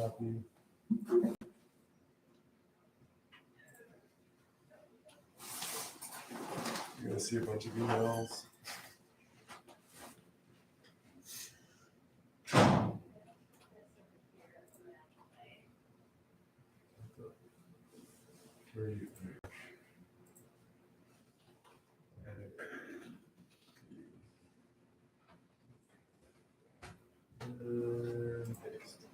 copy. You're gonna see a bunch of emails. Where are you? Paste.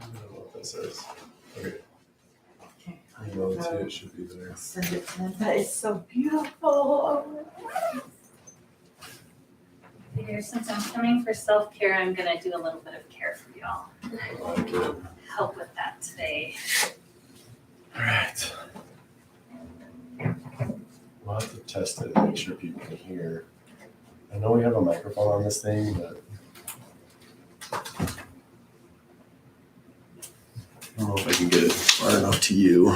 I don't know what that says. Okay. Email it to you, it should be there. Send it to them. That is so beautiful. Figure since I'm coming for self-care, I'm gonna do a little bit of care for y'all. I like it. Help with that today. All right. We'll have to test it and make sure people can hear. I know we have a microphone on this thing, but I don't know if I can get it far enough to you.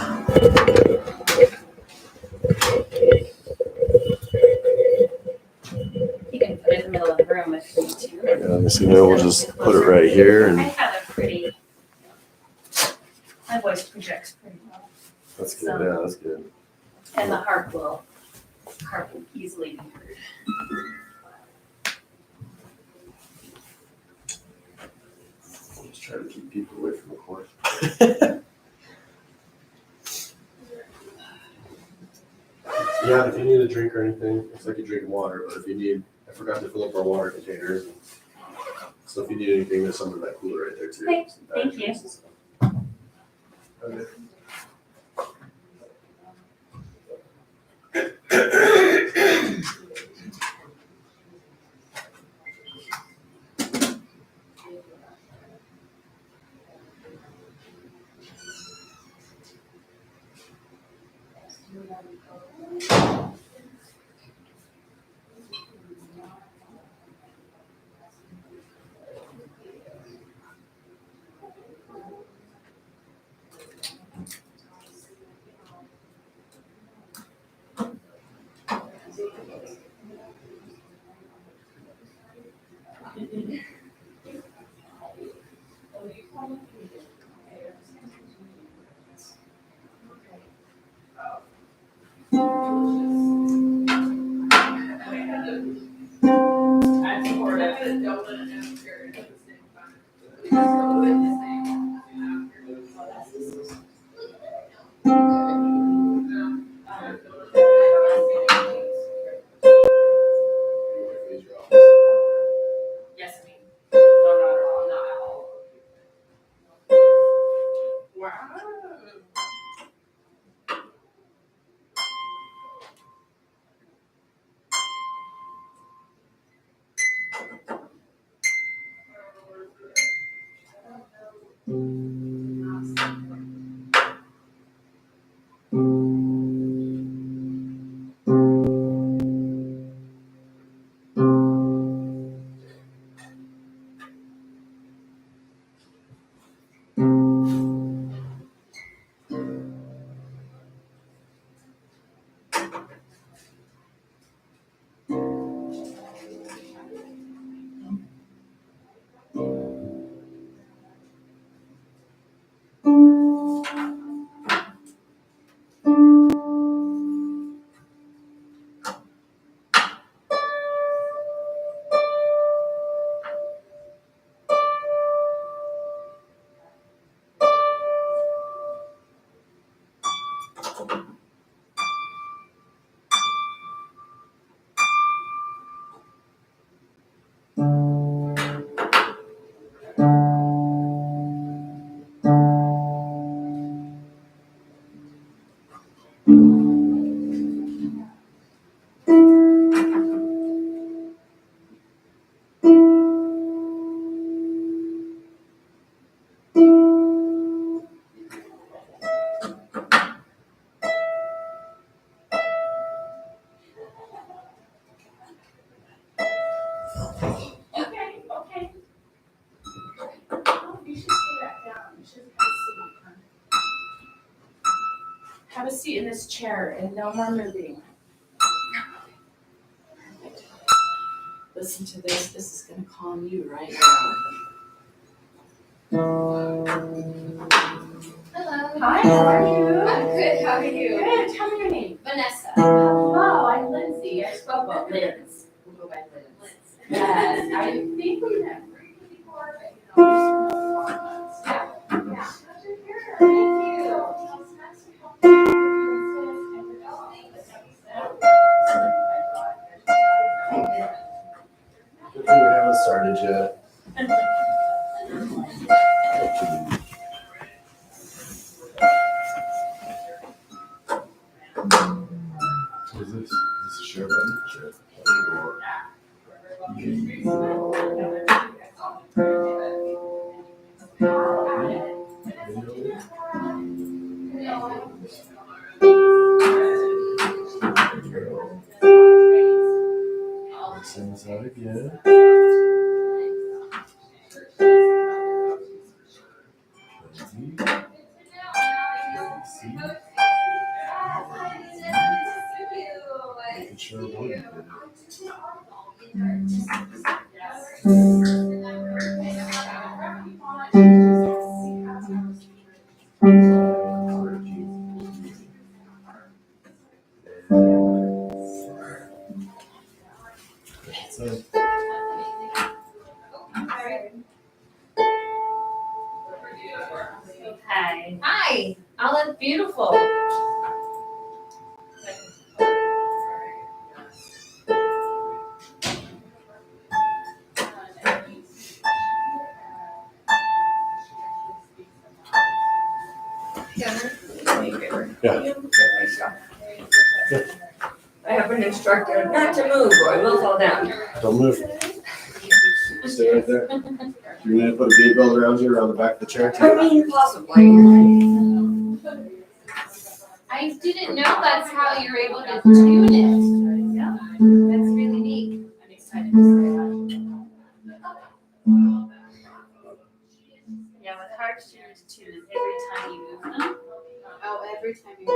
You can put it in the middle of the room if you need to. Yeah, so now we'll just put it right here, I and have a pretty, my voice projects pretty well. that's good. Yeah, that's good. And the harp will easily be heard. I'll just try to keep people away from the cord. Yeah, if you need a drink or anything, looks like you're drinking water, but if you need, I forgot to fill up our water containers. So if you need anything, there's some in that cooler right there too. Okay, Some thank bag you. drinks and stuff. Okay. Yes, I mean. No, not at all. Not at all. Wow. Okay. Oh, you should sit back down. You should have a seat in this chair and no more moving. Listen to this. This is going to calm you right now. Hello. Hi, how are you? I'm good, how are you? Good, tell me your name. Vanessa. Hello, I'm Lindsay. I spoke about Liz. We'll go by Liz. Yes, I think we met briefly before, but you know, just 4 months. Yeah. Thank you. It's nice to help you. Good thing we haven't started yet. What is this? Is this a share button? Sure. Send this out again. See? Making sure one did it. So, Hi. Hi, I look beautiful. Yeah. I have an instructor not to move or I will fall down. don't move. Stay right there. You're gonna put a gate belt around you around the back of the chair I too? mean, possibly. I didn't know that's how you're able to tune it. Yeah, that's really neat. I'm excited to say Yeah, with hard shoes too, is every time you move them. Oh, every time you move.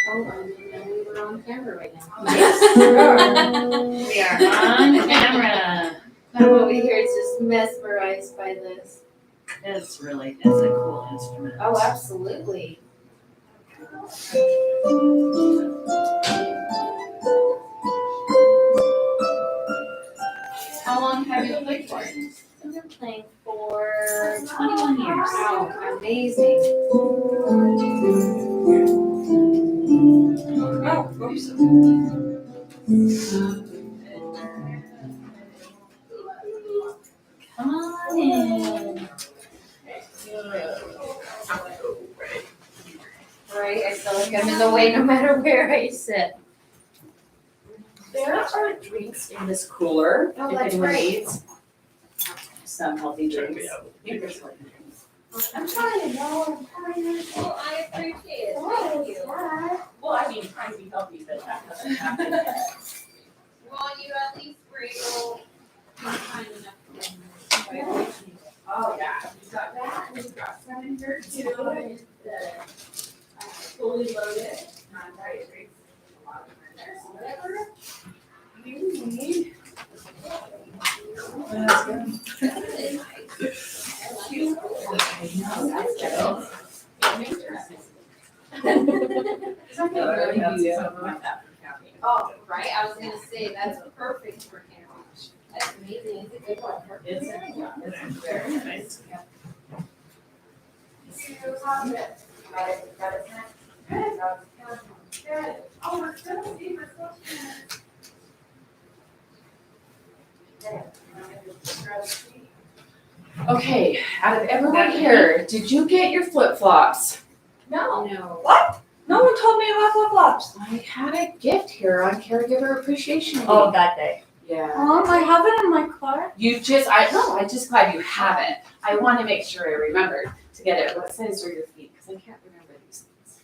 Oh, I didn't know we were on camera right now. We are on camera. I'm over here just mesmerized by this. It's a cool instrument. Oh, absolutely. How long have you played for? I've been playing for 21 years. Wow, amazing. Oh, oops. Come on in. Right, I feel like I'm in the way no matter where I sit. There are drinks in this cooler. Oh, if that's anyone great. needs some healthy drinks. I'm trying, no, I'm trying. Well, I appreciate it, thank you. Well, I mean, trying to be healthy, but that doesn't happen. Well, you at least were able to find enough. Oh, yeah, we got that, and we got some in here too, and fully loaded, non-diet drinks. A lot of them in there, so whatever you need. Oh, right, I was gonna say, that's perfect for him. That's amazing, it's a good one. It's very nice. Oh, we're still, see, we're still. Okay, out of everyone here, did you get your flip-flops? No. No one told me about flip-flops. I had a gift here on Caregiver Appreciation Week. Oh, that day. Yeah. I have it in my car. I just glad you have it. I want to make sure I remembered to get it. What size are your feet? Because I can't remember these things.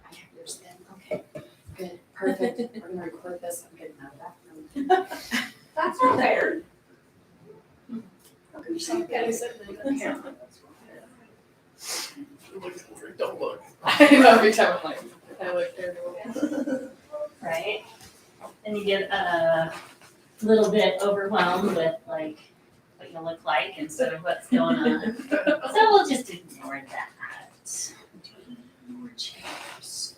I have yours in. Okay, good, perfect. We're gonna record this. I'm getting out of that room. That's not fair. Don't look. I know every time I'm like, I look there. Right? And you get a little bit overwhelmed with like what you look like instead of what's going on. So we'll just ignore that. More chairs.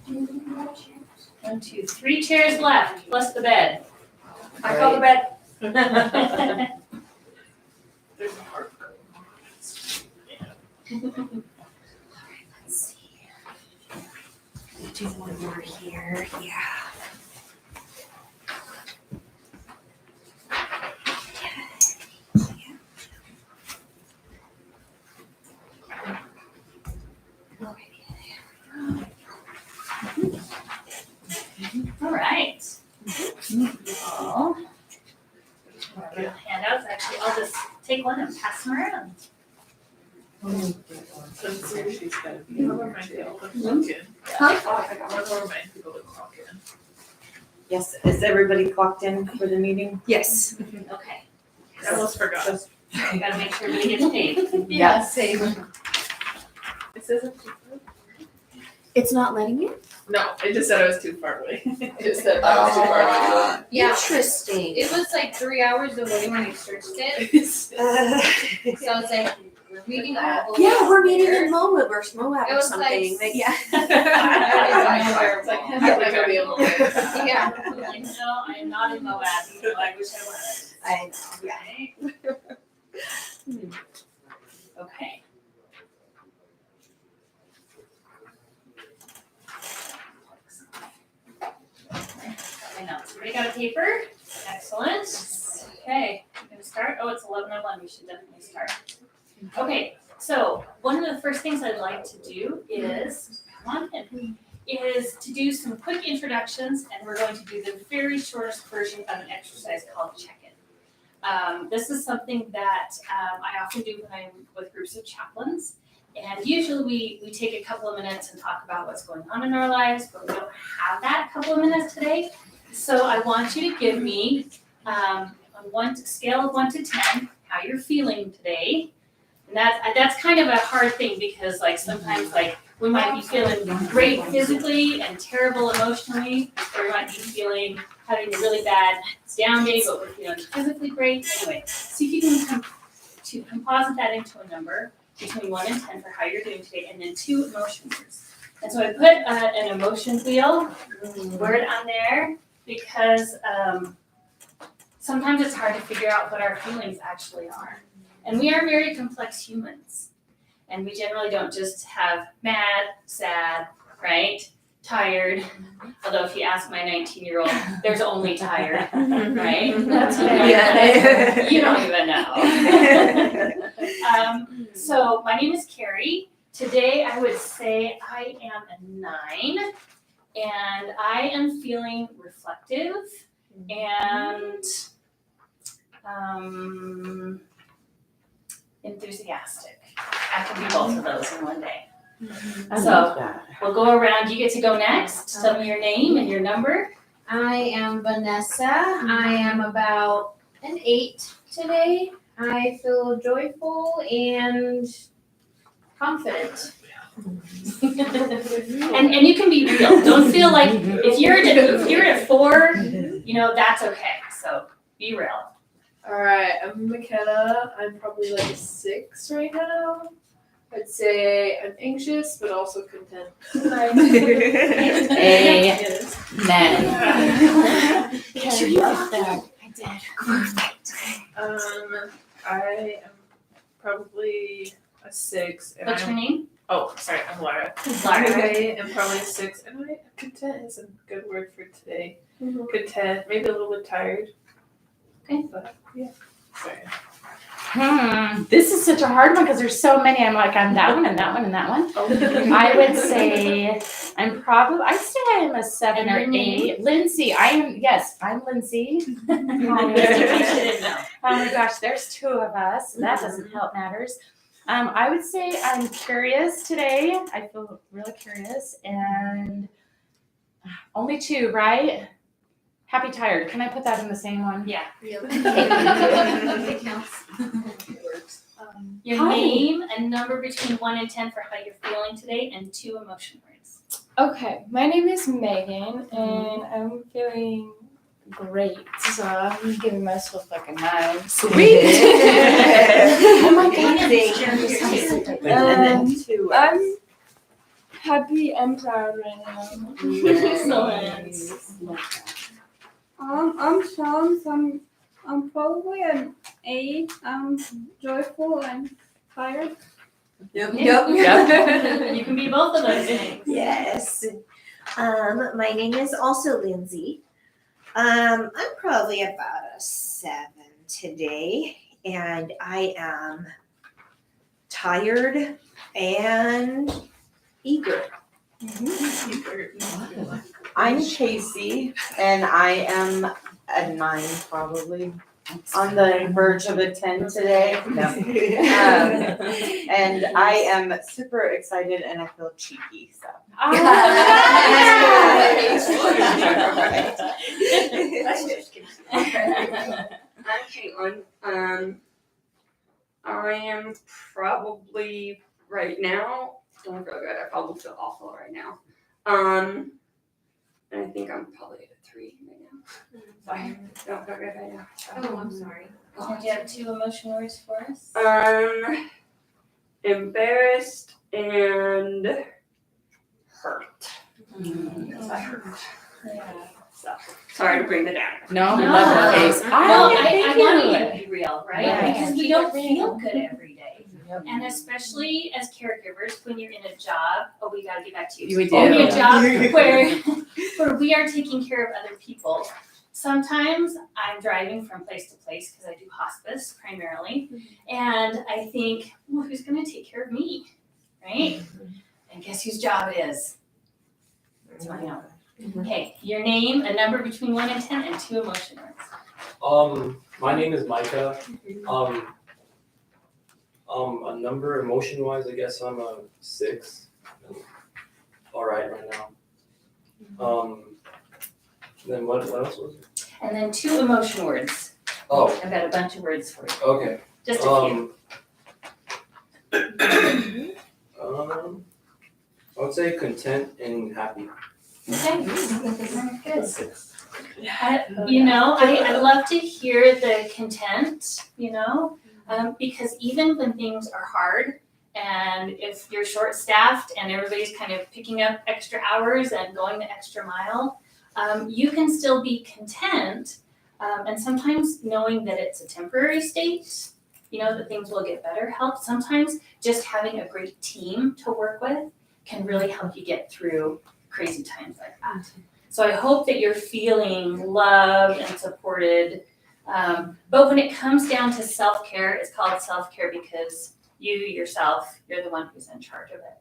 1, 2, 3 chairs left, plus the bed. I call the bed. There's a heart. Let's see. Do one more here. Yeah. All right. All. Handouts, actually, I'll just take one and pass them around. So she's gotta be. I'll remind people to clock in. I'll remind people to clock in. Yes, is everybody clocked in for the meeting? Yes. Okay. I almost forgot. Gotta make sure everybody gets paid. Yeah, same. It says I'm too far. It's not letting you? No, it just said I was too far away. It just said I was too far away. Yeah, Interesting. it was like 3 hours away when I searched it, so I was like, we're meeting all over. Yeah, we're meeting in Moab or Moab It or was something. like- yeah. It's like, I'm not gonna be able to. Yeah. Like, no, I am not in Moab, so I wish I was. I know, yeah. Okay. Okay. I know, so we got a paper, excellent. Okay, you gonna start? Oh, it's 11:01, we should definitely start. Okay, so one of the first things I'd like to do is, come on in, is to do some quick introductions, and we're going to do the very shortest version of an exercise called check-in. This is something that I often do when I'm with groups of chaplains. And usually we take a couple of minutes and talk about what's going on in our lives, but we don't have that couple of minutes today. So I want you to give me on a scale of 1 to 10 how you're feeling today. And that's kind of a hard thing because like sometimes like we might be feeling great physically and terrible emotionally, or we might be having a really bad down day, but we're feeling physically great. Anyway, see if you can composite that into a number between 1 and 10 for how you're doing today, and then 2 emotion words. And so I put an emotion wheel word on there because sometimes it's hard to figure out what our feelings actually are. And we are very complex humans. And we generally don't just have mad, sad, right? Tired. Although if you ask my 19-year-old, there's only tired, right? That's what Yeah. you don't even know. So my name is Keri. Today I would say I am a 9, and I am feeling reflective and enthusiastic. I can be both of those in one day. So we'll go around. You get to go next. Tell me your name and your number. I am Vanessa. I am about an 8 today. I feel joyful and confident. And you can be real. Don't feel like if you're at a 4, that's okay. So be real. Alright, I'm McKenna. I'm probably like a 6 right now. I'd say I'm anxious, but also content. Amen. Sure you got that. I did. Perfect. I am probably a 6. And What's your name? Oh, sorry, I'm Lara. Lara. I am probably a 6, and content is a good word for today. Content, maybe a little bit tired. Okay. But yeah, sorry. This is such a hard one because there's so many. I'm that one and that one and that one. I would say I'd say I'm a 7 And or your name? 8. Lindsay, I'm Lindsay. Just in case you didn't know. Oh my gosh, there's 2 of us. That doesn't help matters. I would say I'm curious today. I feel really curious, and only 2, right? Happy tired. Can I put that in the same one? Yeah. It counts. Your Hi. name, a number between 1 and 10 for how you're feeling today, and 2 emotion words. Okay, my name is Megan, and I'm feeling great. So I'm giving myself like a 9. Sweet. Oh my Two. I'm happy and proud right now. Excellent. I'm Sean, so I'm probably an 8. I'm joyful and tired. Yep. You can be both of those things. Yes. My name is also Lindsay. I'm probably about a 7 today, and I am tired and eager. I'm Casey, and I am a 9 probably, on the verge of a 10 today. No. And I am super excited and I feel cheeky, so. I'm Caitlin. I am probably right now, don't feel good. I probably feel awful right now. And I think I'm probably at a 3 right now. Sorry, don't feel good right now. Oh, I'm sorry. And do you have 2 emotion words for us? Embarrassed and hurt. I hurt. Yeah. So sorry to bring that down. No, No. love the face. Well, Thank I want you you. to be real, right? Yeah. Because we don't feel good every day. Yep. And especially as caregivers, when you're in a job, we gotta get back to you. We do. When you're in a job where we are taking care of other people. Sometimes I'm driving from place to place because I do hospice primarily. And I think, well, who's gonna take care of me, right? And guess whose job it is? It's my own. Okay, your name, a number between 1 and 10, and 2 emotion words. My name is Micah. A number emotion wise, I guess I'm a 6. All right now. Then what else was it? And then 2 emotion words. Oh, I've got a bunch of words for you. okay. Just a few. I would say content and happy. Okay, good. I love to hear the content, because even when things are hard, and if you're short-staffed and everybody's kind of picking up extra hours and going the extra mile, you can still be content, and sometimes knowing that it's a temporary state, that things will get better helps. Sometimes just having a great team to work with can really help you get through crazy times like that. So I hope that you're feeling loved and supported. But when it comes down to self-care, it's called self-care because you yourself, you're the one who's in charge of it.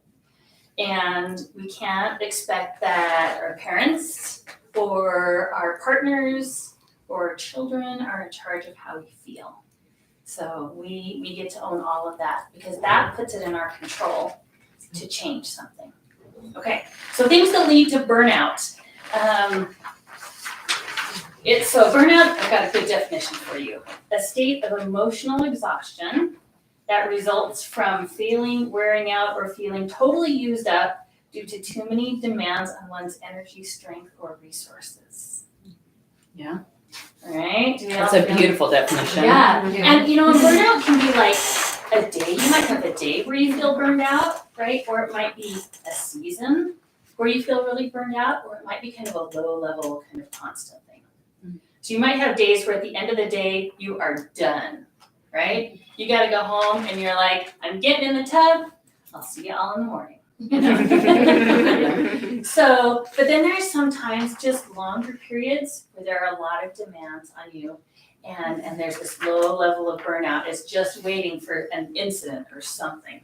And we can't expect that our parents or our partners or children are in charge of how we feel. So we get to own all of that because that puts it in our control to change something. Okay, so things that lead to burnout. Burnout, I've got a good definition for you. A state of emotional exhaustion that results from feeling wearing out or feeling totally used up due to too many demands on one's energy, strength, or resources. Yeah. All right. That's a beautiful definition. Yeah. And burnout can be like a day. You might have a day where you feel burned out, right? Or it might be a season where you feel really burned out, or it might be kind of a low level, kind of constant thing. So you might have days where at the end of the day, you are done, right? You gotta go home and you're like, I'm getting in the tub, I'll see you all in the morning. So, but then there's sometimes just longer periods where there are a lot of demands on you and there's this low level of burnout. It's just waiting for an incident or something,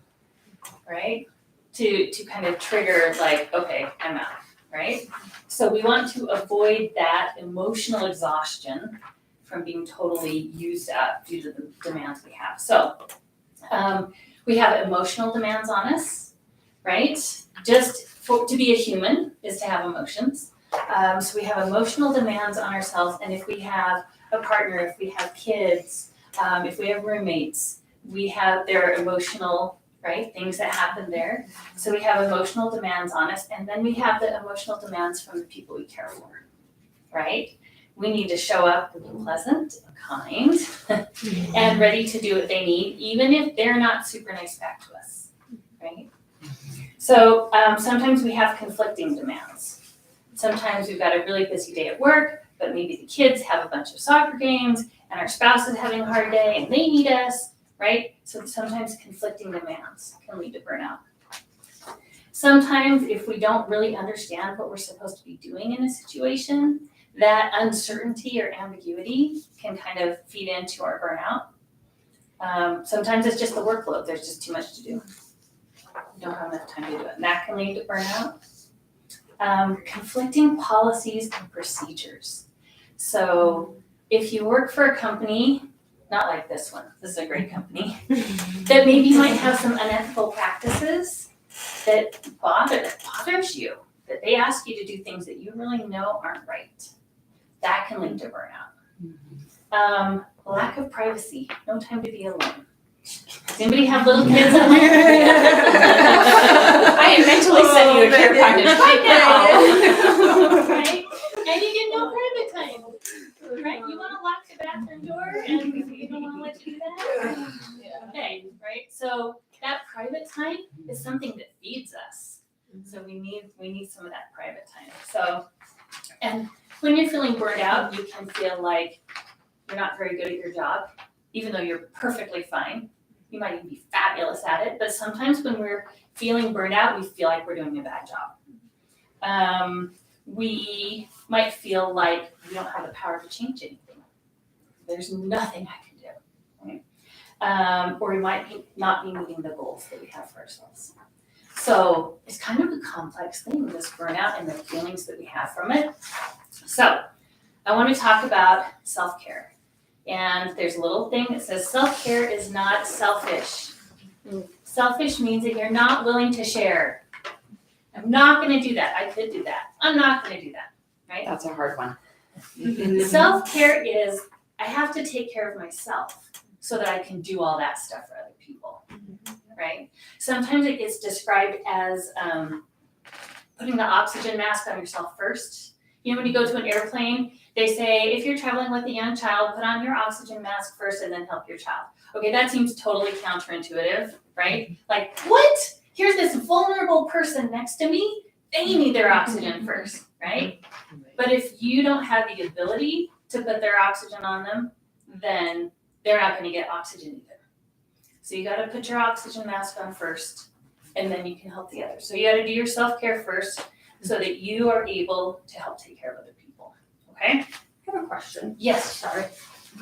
right? to kind of trigger like, okay, I'm out, right? So we want to avoid that emotional exhaustion from being totally used up due to the demands we have. So we have emotional demands on us, right? To be a human is to have emotions. So we have emotional demands on ourselves, and if we have a partner, if we have kids, if we have roommates, we have their emotional, right, things that happen there. So we have emotional demands on us, and then we have the emotional demands from the people we care for, right? We need to show up and be pleasant, kind, and ready to do what they need, even if they're not super nice back to us, right? So sometimes we have conflicting demands. Sometimes we've got a really busy day at work, but maybe the kids have a bunch of soccer games, and our spouse is having a hard day, and they need us, right? So sometimes conflicting demands can lead to burnout. Sometimes if we don't really understand what we're supposed to be doing in a situation, that uncertainty or ambiguity can kind of feed into our burnout. Sometimes it's just the workload, there's just too much to do. We don't have enough time to do it, and that can lead to burnout. Conflicting policies and procedures. So if you work for a company, not like this one, this is a great company, that maybe might have some unethical practices that bothers you, that they ask you to do things that you really know aren't right. That can lead to burnout. Lack of privacy, no time to be alone. Does anybody have little kids at home? I am mentally sending you a care package right now. Right? And you get no private time. Right? You wanna lock the bathroom door and you don't wanna let you do that? Okay, right? So that private time is something that feeds us. So we need some of that private time. So, and when you're feeling burned out, you can feel like you're not very good at your job, even though you're perfectly fine. You might even be fabulous at it, but sometimes when we're feeling burned out, we feel like we're doing a bad job. We might feel like we don't have the power to change anything. There's nothing I can do, right? Or we might not be meeting the goals that we have for ourselves. So it's kind of a complex thing, this burnout and the feelings that we have from it. So I want to talk about self-care. And there's a little thing that says self-care is not selfish. Selfish means that you're not willing to share. I'm not going to do that. I could do that. I'm not going to do that, right? That's a hard one. Self-care is I have to take care of myself so that I can do all that stuff for other people, right? Sometimes it gets described as putting the oxygen mask on yourself first. You know, when you go to an airplane, they say, if you're traveling with a young child, put on your oxygen mask first and then help your child. Okay, that seems totally counterintuitive, right? Like, what? Here's this vulnerable person next to me. They need their oxygen first, right? But if you don't have the ability to put their oxygen on them, then they're not going to get oxygen either. So you got to put your oxygen mask on first, and then you can help the others. So you got to do your self-care first so that you are able to help take care of other people. Okay? I have a question. Yes, sorry.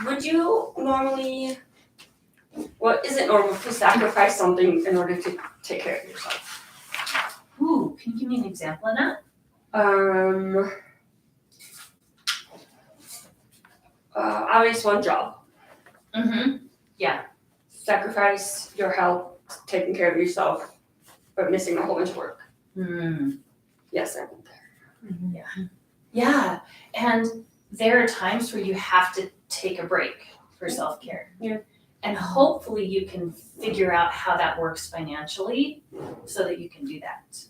Would you normally, is it normal to sacrifice something in order to take care of yourself? Ooh, can you give me an example of that? Obvious one job. Mm-hmm. Sacrifice your health, taking care of yourself, but missing a whole bunch of work. Yes, I went there. Yeah, and there are times where you have to take a break for self-care. Yeah. And hopefully you can figure out how that works financially so that you can do that.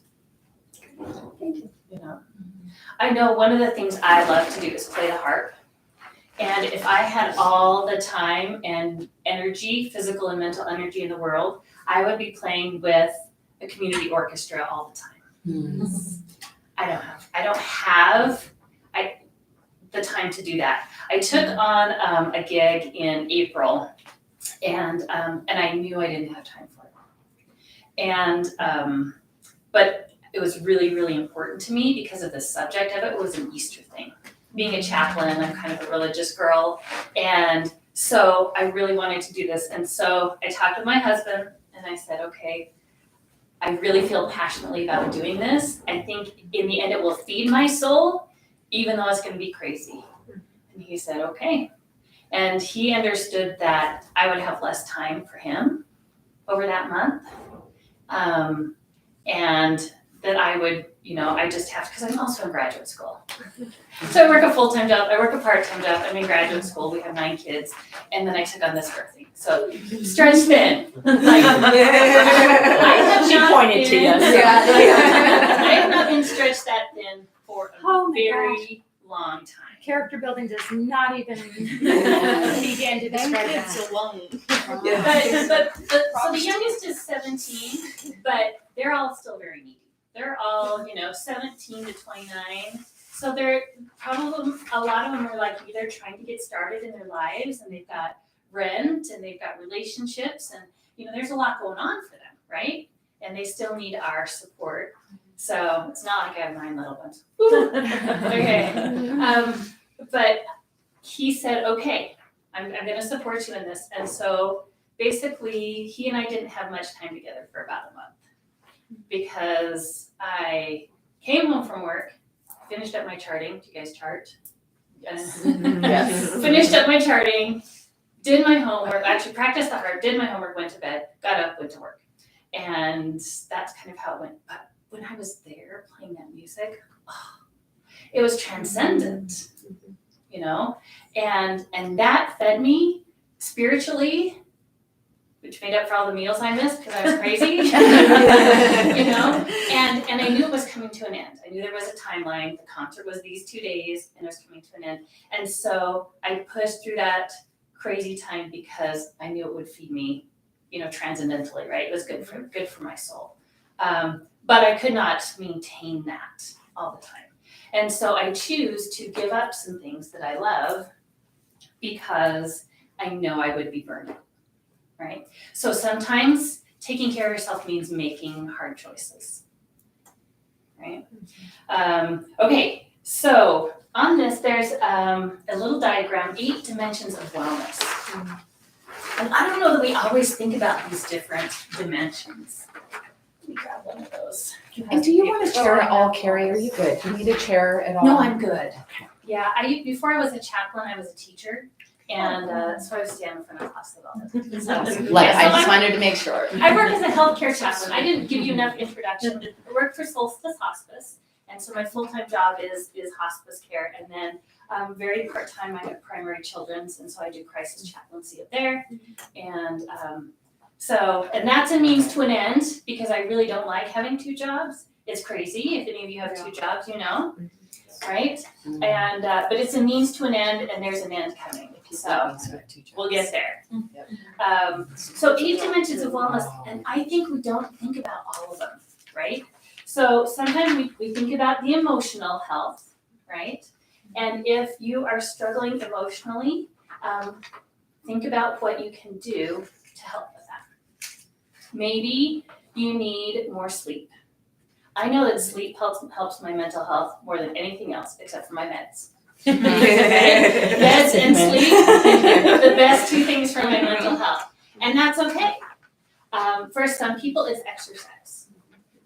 Thank you. You know, I know one of the things I love to do is play the harp. And if I had all the time and energy, physical and mental energy in the world, I would be playing with a community orchestra all the time. I don't have the time to do that. I took on a gig in April, and I knew I didn't have time for it. And but it was really, really important to me because of the subject of it. It was an Easter thing. Being a chaplain, I'm kind of a religious girl, and so I really wanted to do this. And so I talked with my husband, and I said, okay, I really feel passionately about doing this. I think in the end it will feed my soul, even though it's gonna be crazy. And he said, okay. And he understood that I would have less time for him over that month. And that I would, I just have to, because I'm also in graduate school. So I work a full-time job, I work a part-time job, I'm in graduate school, we have 9 kids, and then I took on this birthing. So stretch thin. Like, I have She not pointed to been- us. I have not been stretched that thin for a Oh my very long time. Character building does not even begin to describe that. alone. But so the youngest is 17, but they're all still very needy. They're all, 17 to 29. So they're probably, a lot of them are like either trying to get started in their lives and they've got rent and they've got relationships and, there's a lot going on for them, right? And they still need our support. So it's not like I have 9 little ones. Okay. But he said, okay, I'm gonna support you in this. And so basically he and I didn't have much time together for about a month because I came home from work, finished up my charting. Do you guys chart? Yes. Finished up my charting, did my homework, actually practiced the harp, did my homework, went to bed, got up, went to work. And that's kind of how it went. But when I was there playing that music, it was transcendent, and that fed me spiritually, which made up for all the meals I missed because I was crazy, and I knew it was coming to an end. I knew there was a timeline. The concert was these 2 days and it was coming to an end. And so I pushed through that crazy time because I knew it would feed me, transcendentally, right? It was good for my soul. But I could not maintain that all the time. And so I choose to give up some things that I love because I know I would be burned out, right? So sometimes taking care of yourself means making hard choices, right? Okay, so on this, there's a little diagram, 8 dimensions of wellness. And I don't know that we always think about these different dimensions. Let me grab one of those. And do you want a chair at all, Keri? Are you good? Do you need a chair at all? No, I'm good. Yeah, before I was a chaplain, I was a teacher, and so I was standing in front of class a lot. I just wanted to make sure. I work as a healthcare chaplain. I didn't give you enough introduction. I work for Solstice Hospice, and so my full-time job is hospice care, and then very part-time I'm at primary children's, and so I do crisis chaplaincy up there, and and that's a means to an end because I really don't like having 2 jobs. It's crazy. If any of you have 2 jobs, right? And but it's a means to an end, and there's an end coming. So we'll get there. So 8 dimensions of wellness, and I think we don't think about all of them, right? So sometimes we think about the emotional health, right? And if you are struggling emotionally, think about what you can do to help with that. Maybe you need more sleep. I know that sleep helps my mental health more than anything else except for my meds. Okay? Meds and sleep, the best 2 things for my mental health. And that's okay. For some people, it's exercise.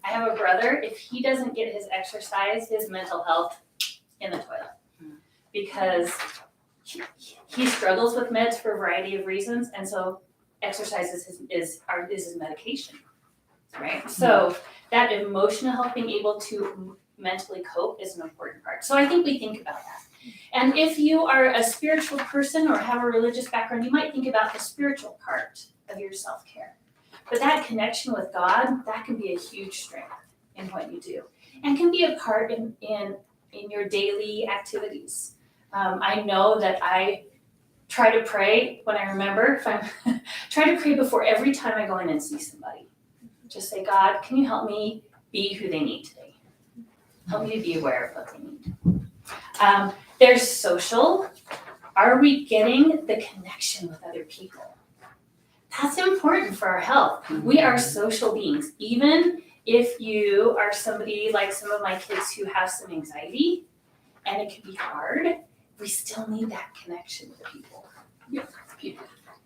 I have a brother, if he doesn't get his exercise, his mental health in the toilet. Because he struggles with meds for a variety of reasons, and so exercise is his medication, right? So that emotional health, being able to mentally cope, is an important part. So I think we think about that. And if you are a spiritual person or have a religious background, you might think about the spiritual part of your self-care. But that connection with God, that can be a huge strength in what you do, and can be a part in your daily activities. I know that I try to pray when I remember. If I'm try to pray before every time I go in and see somebody. Just say, God, can you help me be who they need today? Help me to be aware of what they need. There's social. Are we getting the connection with other people? That's important for our health. We are social beings. Even if you are somebody like some of my kids who have some anxiety, and it can be hard, we still need that connection with people.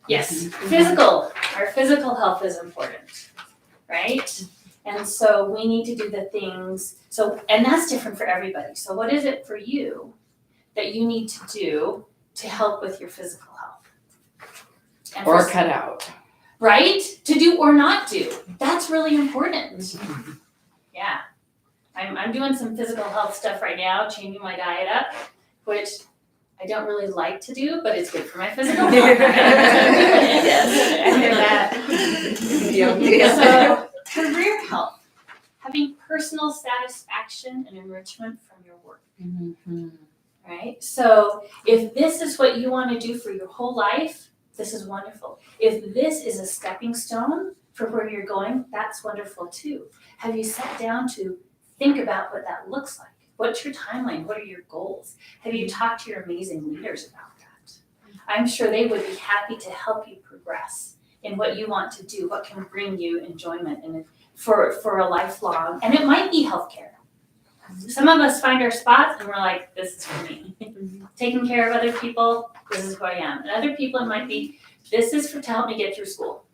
Yes, our physical health is important, right? And so we need to do the things, and that's different for everybody. So what is it for you that you need to do to help with your physical health? And Or for- cut out. Right? To do or not do. That's really important. Yeah. I'm doing some physical health stuff right now, changing my diet up, which I don't really like to do, but it's good for my physical health. Yes, I hear that. So, career health, having personal satisfaction and enrichment from your work. Right? So, if this is what you want to do for your whole life, this is wonderful. If this is a stepping stone for where you're going, that's wonderful too. Have you sat down to think about what that looks like? What's your timeline? What are your goals? Have you talked to your amazing leaders about that? I'm sure they would be happy to help you progress in what you want to do, what can bring you enjoyment and for a lifelong, and it might be healthcare. Some of us find our spots and we're like, this is for me. Taking care of other people, this is who I am. And other people, it might be, this is to help me get through school.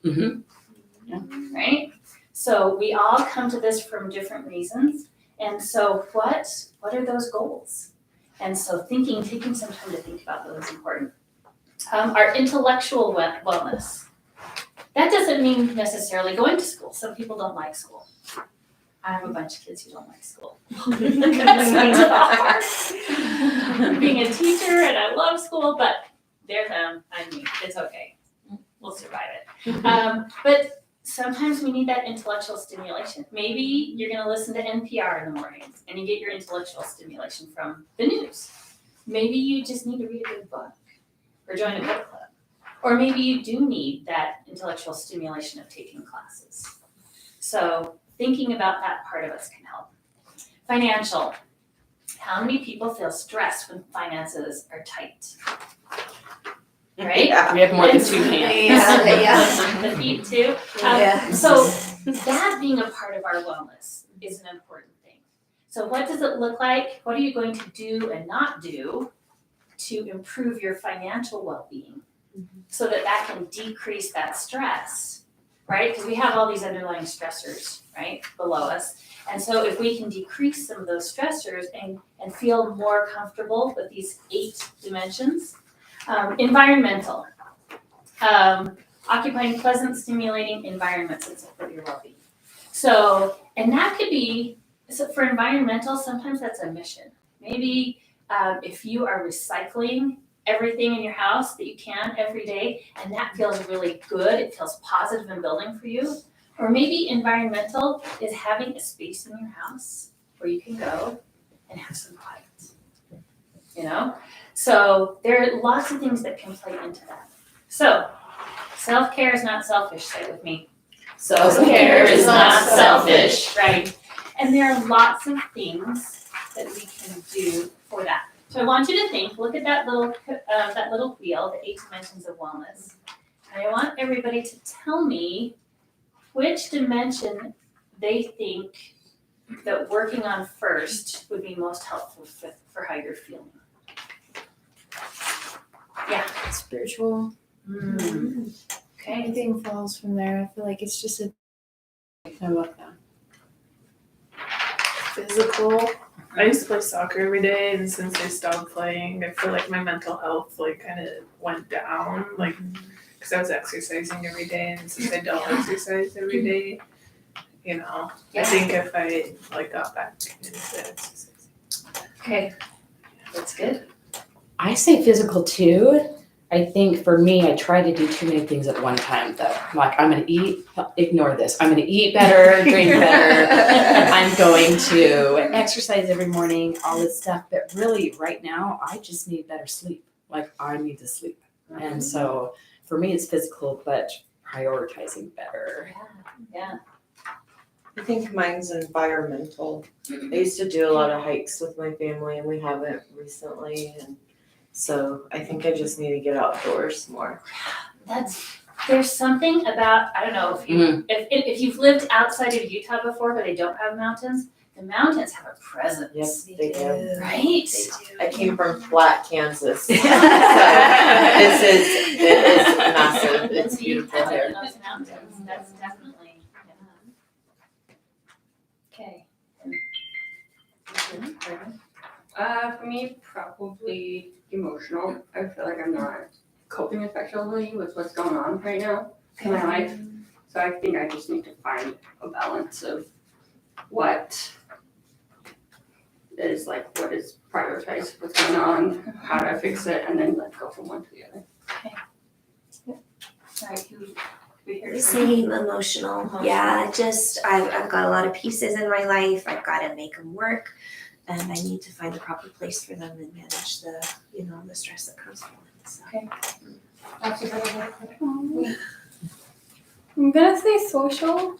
Right? So we all come to this from different reasons. And so what are those goals? And so taking some time to think about those is important. Our intellectual wellness. That doesn't mean necessarily going to school. Some people don't like school. I have a bunch of kids who don't like school. That's not hard. Being a teacher and I love school, but they're them, I'm me. It's okay. We'll survive it. But sometimes we need that intellectual stimulation. Maybe you're going to listen to NPR in the mornings and you get your intellectual stimulation from the news. Maybe you just need to read a good book or join a book club. Or maybe you do need that intellectual stimulation of taking classes. So thinking about that part of us can help. Financial. How many people feel stressed when finances are tight? Right? We have more than two hands. The feet too. So that being a part of our wellness is an important thing. So what does it look like? What are you going to do and not do to improve your financial well-being so that can decrease that stress, right? Because we have all these underlying stressors, right, below us. And so if we can decrease some of those stressors and feel more comfortable with these 8 dimensions. Environmental. Occupying pleasant, stimulating environments that support your well-being. So, and that could be, so for environmental, sometimes that's a mission. Maybe if you are recycling everything in your house that you can every day, and that feels really good, it feels positive and building for you. Or maybe environmental is having a space in your house where you can go and have some quiet. You know? So there are lots of things that can play into that. So self-care is not selfish, say it with me. Self-care is not selfish. Right. And there are lots of things that we can do for that. So I want you to think, look at that little wheel, the 8 dimensions of wellness. And I want everybody to tell me which dimension they think that working on first would be most helpful for how you're feeling. Yeah. Spiritual. Okay. Everything falls from there. I feel like it's just a I love that. Physical. I used to play soccer every day, and since I stopped playing, I feel like my mental health kind of went down, because I was exercising every day, and since I don't exercise every day, I think if I got back into exercising. Okay. That's good. I say physical too. I think for me, I try to do too many things at one time though. Like I'm gonna eat, ignore this. I'm gonna eat better, drink better. I'm going to exercise every morning, all this stuff. But really right now, I just need better sleep. Like I need to sleep. And so for me, it's physical, but prioritizing better. Yeah. I think mine's environmental. I used to do a lot of hikes with my family and we haven't recently, and so I think I just need to get outdoors more. There's something about, I don't know if you've lived outside of Utah before but they don't have mountains, the mountains have a presence. Yes, they do. Right? I came from flat Kansas. So it is massive. It's beautiful here. Those mountains, that's definitely, For me, probably emotional. I feel like I'm not coping effectively with what's going on right now in my life. So I think I just need to find a balance of what is prioritized, what's going on, how do I fix it, and then let's go from one to the other. Sorry, who we heard from? Same emotional. Yeah, just I've got a lot of pieces in my life. I've got to make them work, and I need to find the proper place for them and manage the the stress that comes from it. So. I'm gonna say social.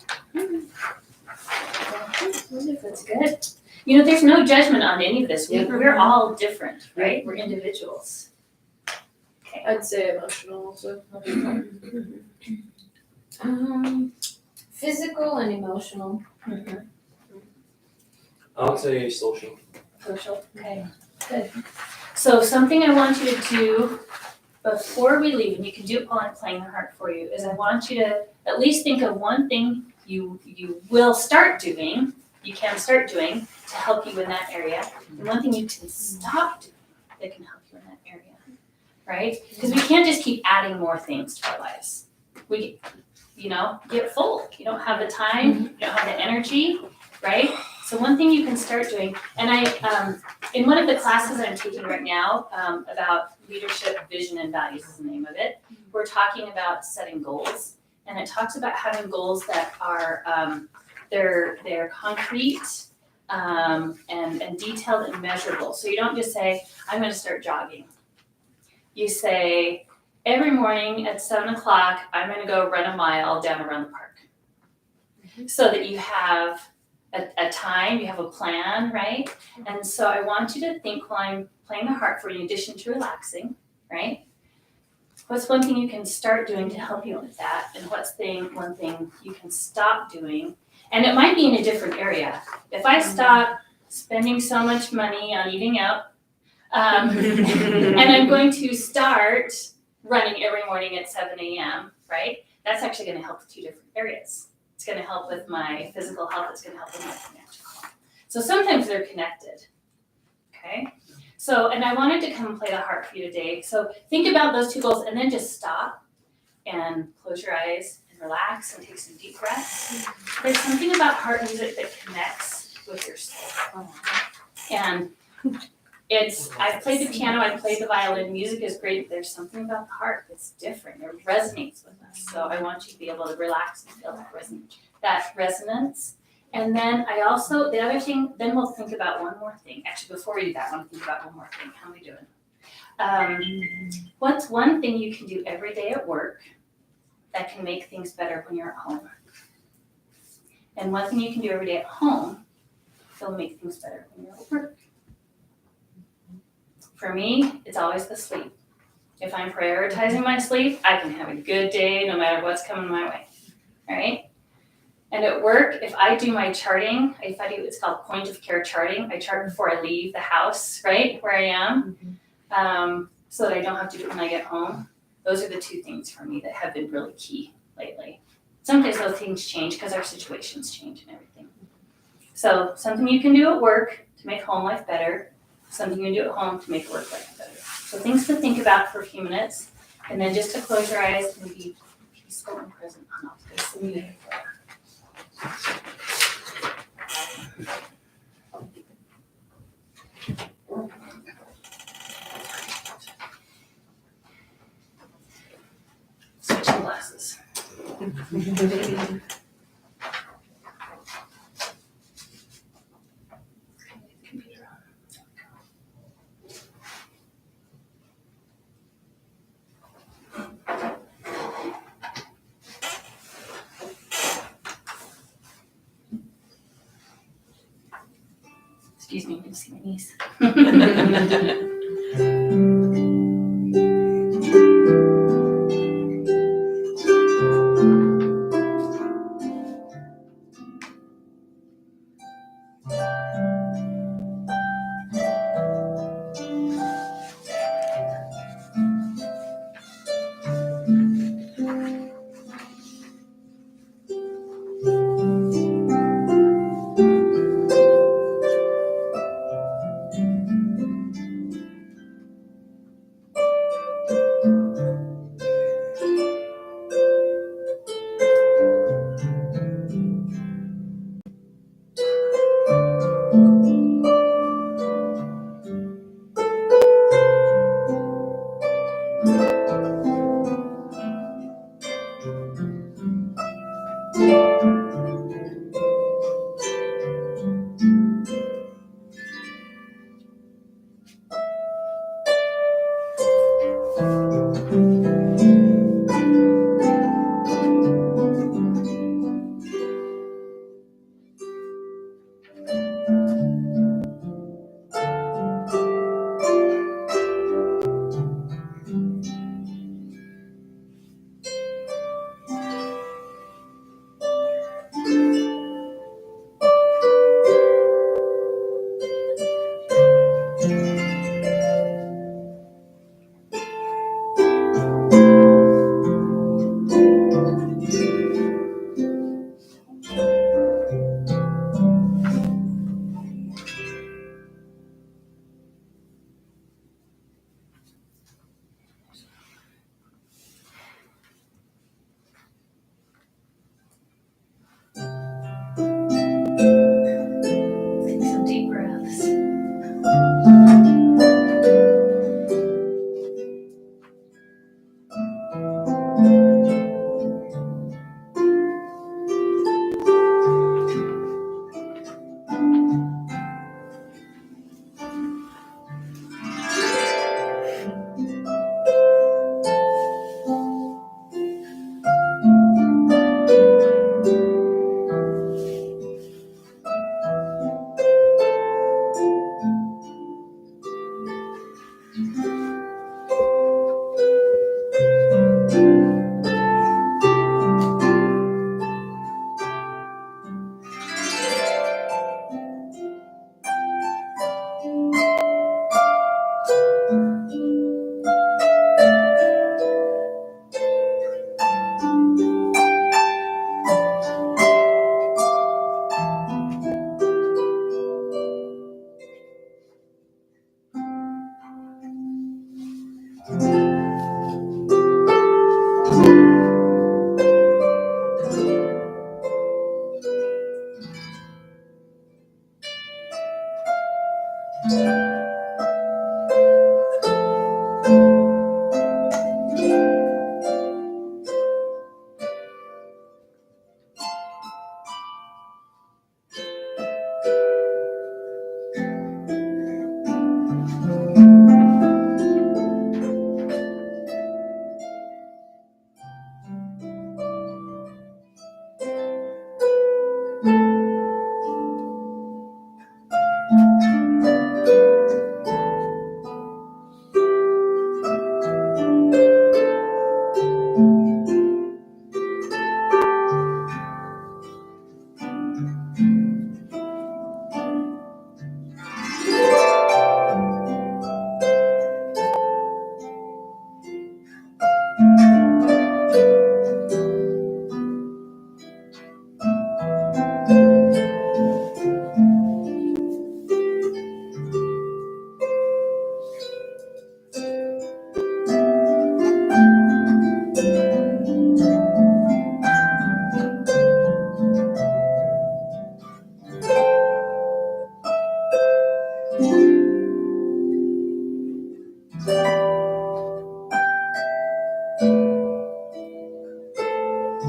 That's good. You know, there's no judgment on any of this. We're all different, right? We're individuals. I'd say emotional also. Physical and emotional. I would say social. Social, okay, good. So something I want you to do before we leave, and you can do it while I'm playing the heart for you, is I want you to at least think of one thing you will start doing, you can start doing to help you in that area, and one thing you can stop doing that can help you in that area, right? Because we can't just keep adding more things to our lives. We, get full. You don't have the time, you don't have the energy, right? So one thing you can start doing, and I, in one of the classes I'm taking right now, about leadership, vision, and values is the name of it, we're talking about setting goals, and it talks about having goals that are, they're concrete, and detailed and measurable. So you don't just say, I'm gonna start jogging. You say, every morning at 7:00, I'm gonna go run a mile down around the park. So that you have a time, you have a plan, right? And so I want you to think while I'm playing the heart for you, in addition to relaxing, right? What's one thing you can start doing to help you with that? And what's one thing you can stop doing? And it might be in a different area. If I stop spending so much money on eating out, and I'm going to start running every morning at 7 a.m., right? That's actually gonna help with two different areas. It's gonna help with my physical health, it's gonna help with my financial health. So sometimes they're connected, okay? So, and I wanted to come play the heart for you today. So think about those two goals and then just stop and close your eyes and relax and take some deep breaths. There's something about heart music that connects with your soul. And I've played the piano, I've played the violin, music is great, but there's something about the heart that's different, it resonates with us. So I want you to be able to relax and feel that resonance. And then I also, the other thing, then we'll think about one more thing. Actually, before we do that, I want to think about one more thing. How are we doing? What's one thing you can do every day at work that can make things better when you're at home? And one thing you can do every day at home that'll make things better when you're at work. For me, it's always the sleep. If I'm prioritizing my sleep, I can have a good day no matter what's coming my way, right? And at work, if I do my charting, it's called point of care charting. I chart before I leave the house, right, where I am, so that I don't have to do it when I get home. Those are the two things for me that have been really key lately. Sometimes those things change because our situations change and everything. So something you can do at work to make home life better, something you can do at home to make work life better. So things to think about for a few minutes, and then just to close your eyes and be peaceful and present on all this. Switching glasses. Excuse me, I'm gonna see my knees.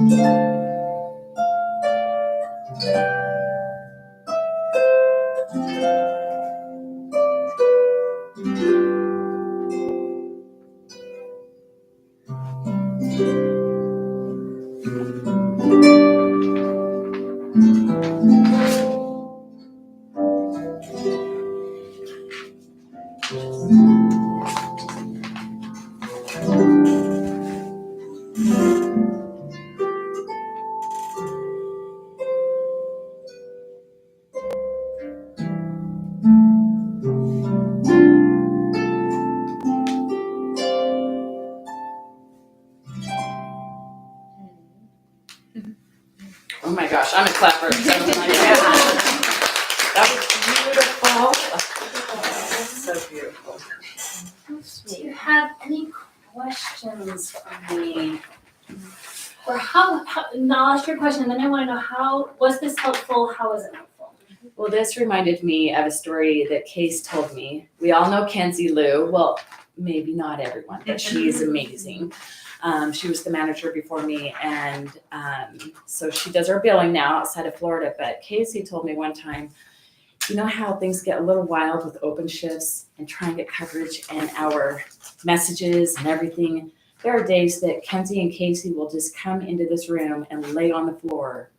Oh my gosh, I'm a clapper. So that was beautiful. So beautiful. Do you have any questions for me? Or how no, I'll ask your question, and then I want to know how, was this helpful? How was it helpful? Well, this reminded me of a story that Case told me. We all know Kenzie Lou. Well, maybe not everyone, but she's amazing. She was the manager before me, and so she does our billing now outside of Florida. But Casey told me one time, you know how things get a little wild with open shifts and trying to get coverage and our messages and everything. There are days that Kenzie and Casey will just come into this room and lay on the floor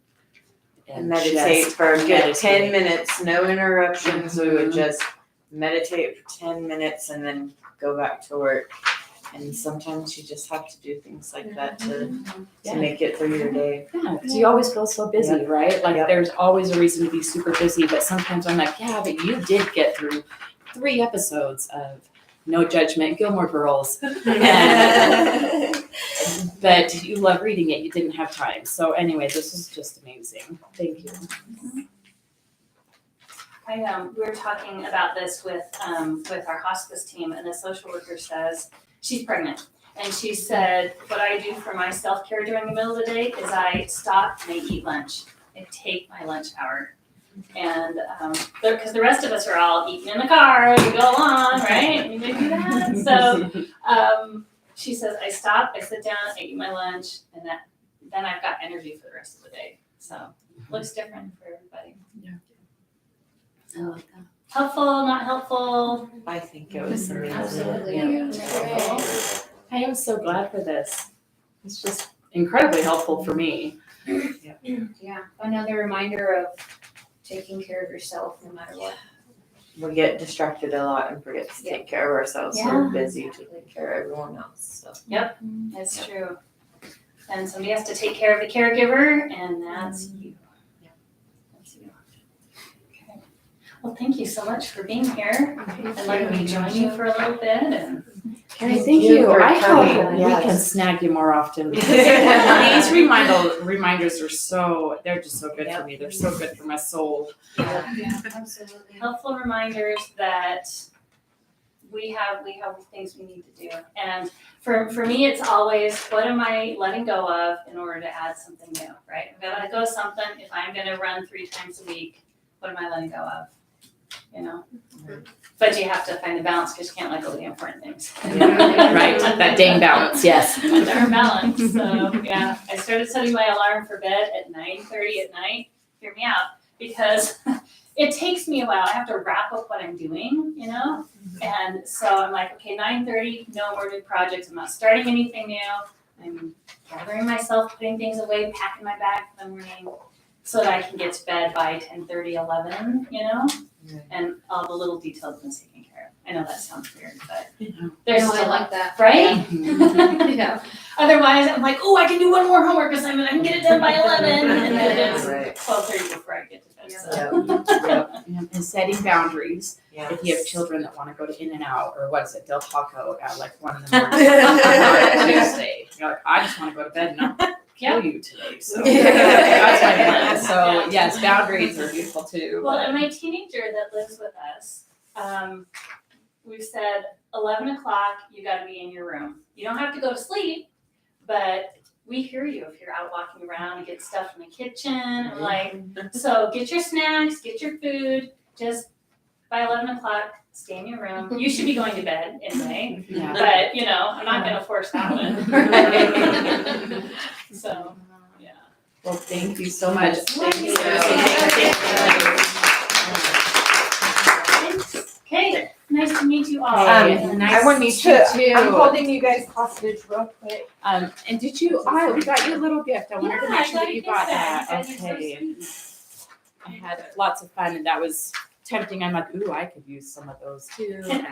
And meditate just for a good meditate. 10 minutes, no interruptions. We would just meditate for 10 minutes and then go back to work. And sometimes you just have to do things like that to make it through your day. Yeah, because you always feel so busy, right? Like there's always a reason to be super busy, but sometimes I'm like, yeah, but you did get through 3 episodes of No Judgment, Gilmore Girls. And, but you love reading it, you didn't have time. So anyway, this is just amazing. Thank you. We were talking about this with our hospice team, and the social worker says, she's pregnant. And she said, what I do for my self-care during the middle of the day is I stop and I eat lunch. I take my lunch hour. And because the rest of us are all eating in the car, we go along, right? Anybody do that? So she says, I stop, I sit down, I eat my lunch, and then I've got energy for the rest of the day. So it looks different for everybody. Yeah. I like that. Helpful, not helpful? I think it was amazing. Absolutely. I am so glad for this. It's just incredibly helpful for me. Yeah, another reminder of taking care of yourself no matter what. We get distracted a lot and forget to take care of ourselves. Yeah. We're busy to take care of everyone else. So. Yep, that's true. And somebody has to take care of the caregiver, and that's you. That's you. Okay. Well, thank you so much for being here and letting me join you for a little bit. And Keri, thank you. for I hope coming. we can snag you more often. Because these reminders are they're just so good for me. They're so good for my soul. yeah, absolutely. Helpful reminders that we have things we need to do. And for me, it's always, what am I letting go of in order to add something new, right? I've got to let go of something. If I'm going to run 3 times a week, what am I letting go of? You know? But you have to find the balance because you can't let go of the important things. Right, that dang balance, yes. That darn balance. So yeah, I started setting my alarm for bed at 9:30 at night. Hear me out, because it takes me a while. I have to wrap up what I'm doing, you know? And so I'm like, okay, 9:30, no more new projects. I'm not starting anything new. I'm gathering myself, putting things away, packing my bag for the morning so that I can get to bed by 10:30, 11, you know? And all the little details been taken care of. I know that sounds weird, but there's No, I still, like that. right? Yeah. Otherwise, I'm like, oh, I can do one more homework assignment. I can get it done by 11, and then it's Right. 12:30 before I get to bed. So. And setting boundaries. Yes. If you have children that want to go to In-N-Out or what is it, Del Taco at like 1 in the morning on Tuesday. You're like, I just want to go to bed and not kill you today. So that's my plan. So yes, boundaries are beautiful too. Well, and my teenager that lives with us, we've said 11 o'clock, you got to be in your room. You don't have to go to sleep, but we hear you if you're out walking around and get stuff in the kitchen. And like, so get your snacks, get your food, just by 11 o'clock, stay in your room. You should be going to bed anyway, Yeah. but you know, I'm not going to force that one. So Yeah. Well, thank you so much. Thank you. Okay, nice to meet you all. I want meet to, you too. I'm holding you guys hostage real quick. And did you, we got you a little gift. I wanted to make sure that you got that. Okay. I had lots of fun and that was tempting. I'm like, ooh, I could use some of those too. And